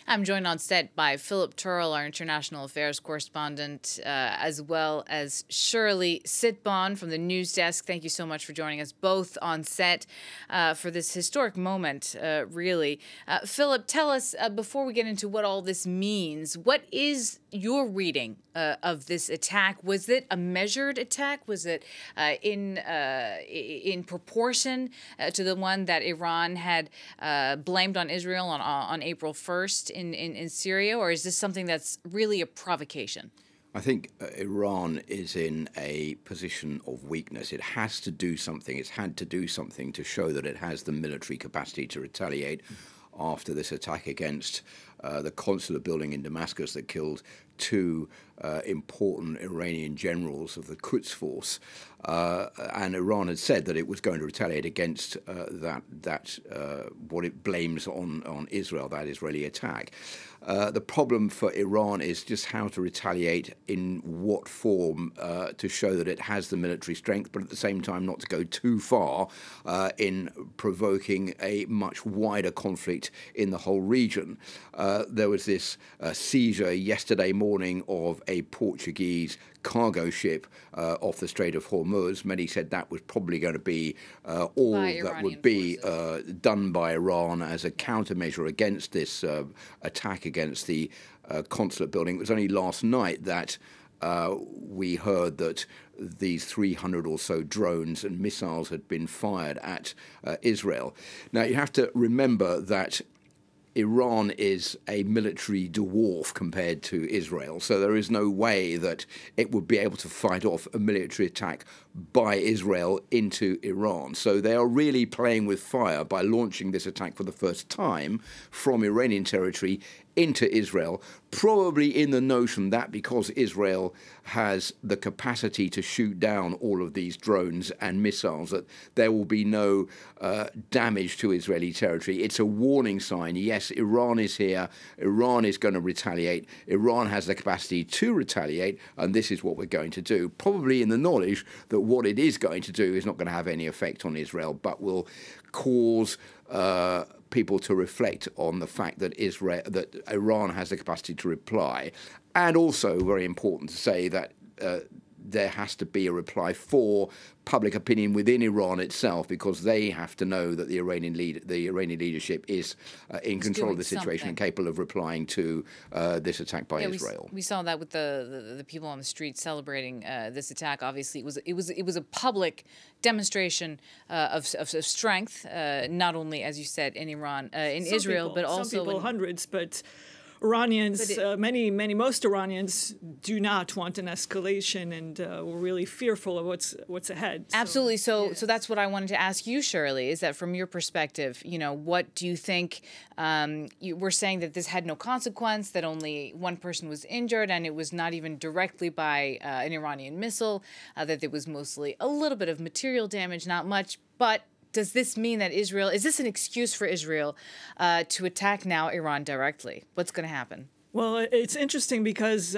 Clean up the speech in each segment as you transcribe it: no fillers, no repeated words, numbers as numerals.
I'm joined on set by Philip Turle, our international affairs correspondent, as well as Shirley Sitbon from the news desk. Thank you so much for joining us both on set for this historic moment, really. Philip, tell us, before we get into what all this means, what is your reading of this attack? Was it a measured attack? Was it in proportion to the one that Iran had blamed on Israel on April 1st in Syria, or is this something that's really a provocation? I think Iran is in a position of weakness. It has to do something. It's had to do something to show that it has the military capacity to retaliate after this attack against the consulate building in Damascus that killed two important Iranian generals of the Quds force. And Iran had said that it was going to retaliate against what it blames on Israel, that Israeli attack. The problem for Iran is just how to retaliate, in what form, to show that it has the military strength, but at the same time not to go too far in provoking a much wider conflict in the whole region. There was this seizure yesterday morning of a Portuguese cargo ship off the Strait of Hormuz. Many said that was probably going to be all that would be done by Iran as a countermeasure against this attack against the consulate building. It was only last night that we heard that these 300 or so drones and missiles had been fired at Israel. Now, you have to remember that Iran is a military dwarf compared to Israel, so there is no way that it would be able to fight off a military attack by Israel into Iran. So they are really playing with fire by launching this attack for the first time from Iranian territory into Israel, probably in the notion that because Israel has the capacity to shoot down all of these drones and missiles, that there will be no damage to Israeli territory. It's a warning sign. Yes, Iran is here. Iran is going to retaliate. Iran has the capacity to retaliate, and this is what we're going to do, probably in the knowledge that what it is going to do is not going to have any effect on Israel, but will cause people to reflect on the fact that Iran has the capacity to reply. And also, very important to say that there has to be a reply for public opinion within Iran itself, because they have to know that the Iranian leadership is in control of the situation and capable of replying to this attack by Israel. We saw that with the people on the street celebrating this attack. Obviously, it was a public demonstration of strength, not only, as you said, in Iran, in Israel, but also some people, hundreds, but Iranians, most Iranians do not want an escalation, and we're really fearful of what's ahead. Absolutely. So that's what I wanted to ask you, Shirley, is that from your perspective, what do you think? You were saying that this had no consequence, that only one person was injured, and it was not even directly by an Iranian missile, that there was mostly a little bit of material damage, not much, but does this mean that is this an excuse for Israel to attack now Iran directly? What's going to happen? Well, it's interesting because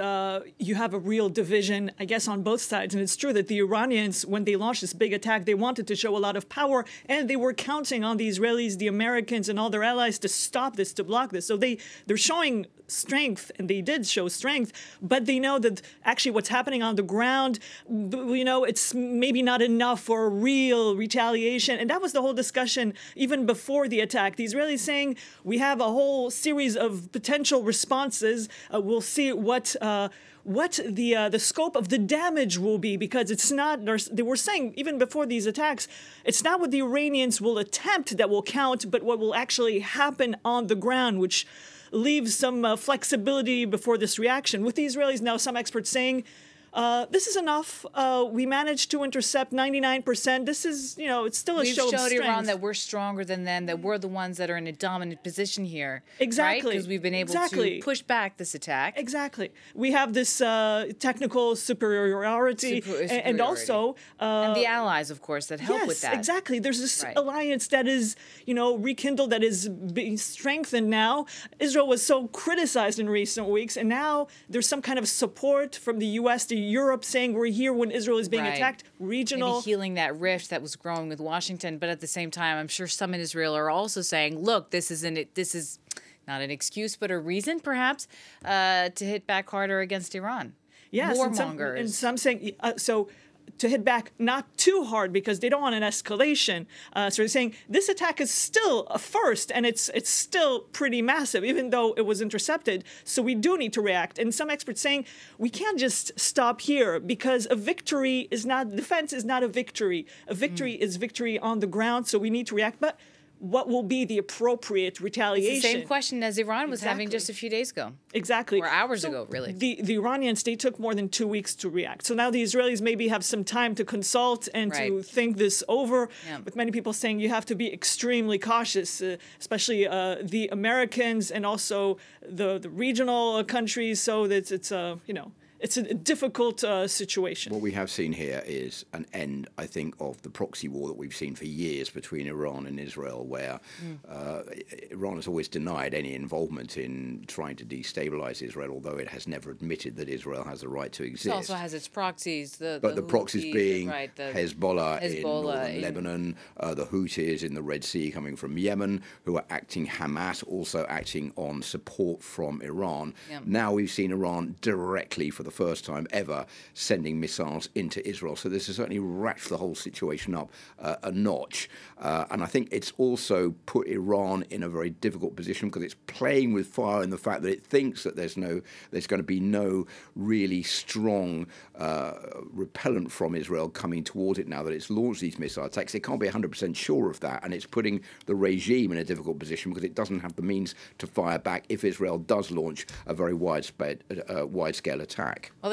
you have a real division, I guess, on both sides. And it's true that the Iranians, when they launched this big attack, they wanted to show a lot of power, and they were counting on the Israelis, the Americans, and all their allies to stop this, to block this. So they're showing strength, and they did show strength, but they know that actually what's happening on the ground, it's maybe not enough for a real retaliation. And that was the whole discussion even before the attack. The Israelis saying we have a whole series of potential responses. We'll see what the scope of the damage will be, because it's not, they were saying even before these attacks, it's not what the Iranians will attempt that will count, but what will actually happen on the ground, which leaves some flexibility before this reaction. With the Israelis now, some experts saying, this is enough. We managed to intercept 99%. This is, it's still a show of strength. We've showed Iran that we're stronger than them, that we're the ones that are in a dominant position here. Exactly. Because we've been able to push back this attack. Exactly. We have this technical superiority. And also... and the allies, of course, that help with that. Yes, exactly. There's this alliance that is, rekindled, that is being strengthened now. Israel was so criticized in recent weeks, and now there's some kind of support from the U.S. to Europe saying we're here when Israel is being attacked. Regional. Maybe healing that rift that was growing with Washington, but at the same time, I'm sure some in Israel are also saying, look, this isn't it. This not an excuse, but a reason perhaps to hit back harder against Iran. Yes, Warmongers. and some saying so. To hit back not too hard because they don't want an escalation. So they're saying this attack is still a first, and it's still pretty massive, even though it was intercepted. So we do need to react. And some experts saying we can't just stop here because a victory is not defense is not a victory. A victory is victory on the ground. So we need to react. But what will be the appropriate retaliation? It's the same question as Iran was having just a few days ago. Exactly. Or hours ago, really. The Iranians, they took more than 2 weeks to react. So now the Israelis maybe have some time to consult and to think this over. Yeah. With many people saying you have to be extremely cautious, especially the Americans and also the regional countries. So that it's a difficult situation. What we have seen here is an end, I think, of the proxy war that we've seen for years between Iran and Israel, where Iran has always denied any involvement in trying to destabilize Israel, although it has never admitted that Israel has the right to exist. It also has its proxies. But the proxies being Hezbollah in northern Lebanon, the Houthis in the Red Sea coming from Yemen, who are acting Hamas, also acting on support from Iran. Yeah. Now we've seen Iran directly for the first time ever sending missiles into Israel. So this has certainly ratcheted the whole situation up a notch. And I think it's also put Iran in a very difficult position because it's playing with fire in the fact that it thinks that there's going to be no really strong repellent from Israel coming towards it now that it's launched these missile attacks. It can't be 100% sure of that, and it's putting the regime in a difficult position because it doesn't have the means to fire back if Israel does launch a very wide-scale attack. Well,